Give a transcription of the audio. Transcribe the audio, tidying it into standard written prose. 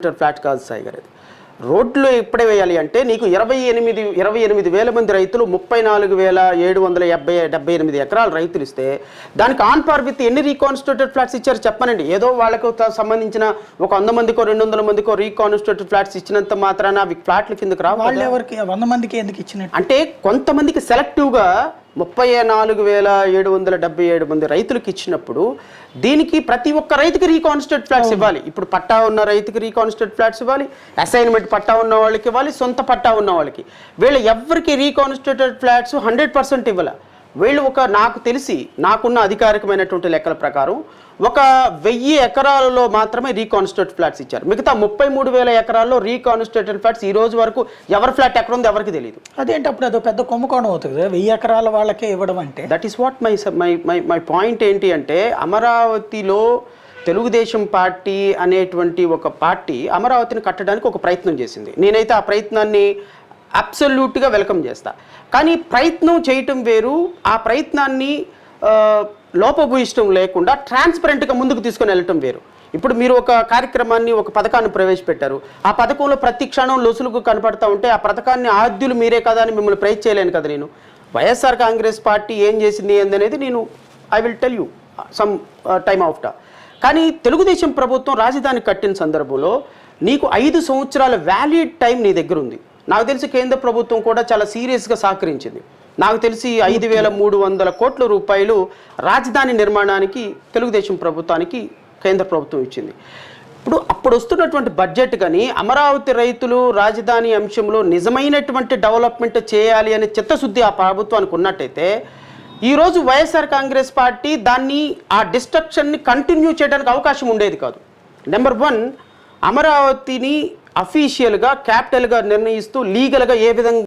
Flat కాదు సాయి గారు. రోడ్లు ఎప్పుడే వేయాలి అంటే నీకు 28,000 మంది రైతులు 34,778 ఎకరాల రైతులు ఇస్తే దానికి ఆన్ పార్ విత్ ఎన్ని రీకాన్స్టిట్యూటెడ్ ఫ్లాట్స్ ఇచ్చారు చెప్పనండి. ఏదో వాళ్ళకు సంబంధించిన ఒక 100 మందికో 200 మందికో రీకాన్స్టిట్యూటెడ్ ఫ్లాట్స్ ఇచ్చినంత మాత్రాన అవి ఫ్లాట్ల కిందకు రావు. వాళ్ళు ఎవరికి 100 మందికి ఎందుకు ఇచ్చినట్టు అంటే కొంతమందికి సెలెక్టివ్గా 34,777 మంది రైతులకు ఇచ్చినప్పుడు దీనికి ప్రతి ఒక్క రైతుకి రీకాన్స్టిట్యూట్ ఫ్లాట్స్ ఇవ్వాలి. ఇప్పుడు పట్టా ఉన్న రైతుకి రీకాన్స్టిట్యూట్ ఫ్లాట్స్ ఇవ్వాలి, అసైన్మెంట్ పట్టా ఉన్న వాళ్ళకి ఇవ్వాలి, సొంత పట్టా ఉన్న వాళ్ళకి. వీళ్ళు ఎవరికి రీకాన్స్టిట్యూటెడ్ ఫ్లాట్స్ 100% ఇవ్వాలి. వీళ్ళు నాకు తెలిసి నాకున్న అధికారికమైనటువంటి లెక్కల ప్రకారం 1,000 ఎకరాలలో మాత్రమే రీకాన్స్టిట్యూట్ ఫ్లాట్స్ ఇచ్చారు. మిగతా 33,000 ఎకరాల్లో రీకాన్స్టిట్యూటెడ్ ఫ్లాట్స్ ఈ రోజు వరకు ఎవరి ఫ్లాట్ ఎక్కడ ఉందో ఎవరికి తెలియదు. అదేంటి అప్పుడు అదో పెద్ద కుంభకోణం అవుతుంది 1000 ఎకరాల వాళ్ళకే ఇవ్వడం అంటే. That is what my point ఏంటి అంటే, అమరావతిలో తెలుగుదేశం పార్టీ అనేటువంటి ఒక పార్టీ అమరావతిని కట్టడానికి ఒక ప్రయత్నం చేసింది. నేనైతే ఆ ప్రయత్నాన్ని అబ్సల్యూట్గా వెల్కమ్ చేస్తా. కానీ ప్రయత్నం చేయటం వేరు, ఆ ప్రయత్నాన్ని లోపభూయిష్టం లేకుండా ట్రాన్స్పరెంట్గా ముందుకు తీసుకొని వెళ్ళటం వేరు. ఇప్పుడు మీరు ఒక కార్యక్రమాన్ని, ఒక పథకాన్ని ప్రవేశపెట్టారు. ఆ పథకంలో ప్రతి క్షణం లొసులుకు కనపడతా ఉంటే ఆ పథకాన్ని ఆద్యులు మీరే కదా అని మిమ్మల్ని ప్రైజ్ చేయలేను కదా నేను. వైఎస్ఆర్ కాంగ్రెస్ పార్టీ ఏం చేసింది ఏందనేది నేను I will tell you some time after. కానీ తెలుగుదేశం ప్రభుత్వం రాజధాని కట్టిన సందర్భంలో నీకు 5 సంవత్సరాల వ్యాలిడ్ టైం నీ దగ్గర ఉంది. నాకు తెలిసి కేంద్ర ప్రభుత్వం కూడా చాలా సీరియస్గా సహకరించింది. నాకు తెలిసి 5,300 కోట్ల రూపాయలు రాజధాని నిర్మాణానికి తెలుగుదేశం ప్రభుత్వానికి కేంద్ర ప్రభుత్వం ఇచ్చింది. అప్పుడు వస్తున్నటువంటి బడ్జెట్ కానీ అమరావతి రైతులు రాజధాని అంశంలో నిజమైనటువంటి డెవలప్మెంట్ చేయాలి అనే చిత్తశుద్ధి ఆ ప్రభుత్వానికి ఉన్నట్టయితే ఈరోజు వైఎస్ఆర్ కాంగ్రెస్ పార్టీ దాన్ని ఆ డిస్ట్రక్షన్ని కంటిన్యూ చేయడానికి అవకాశం ఉండేది కాదు. నెంబర్ 1, అమరావతిని అఫీషియల్గా క్యాపిటల్గా నిర్ణయిస్తూ లీగల్గా ఏ విధంగా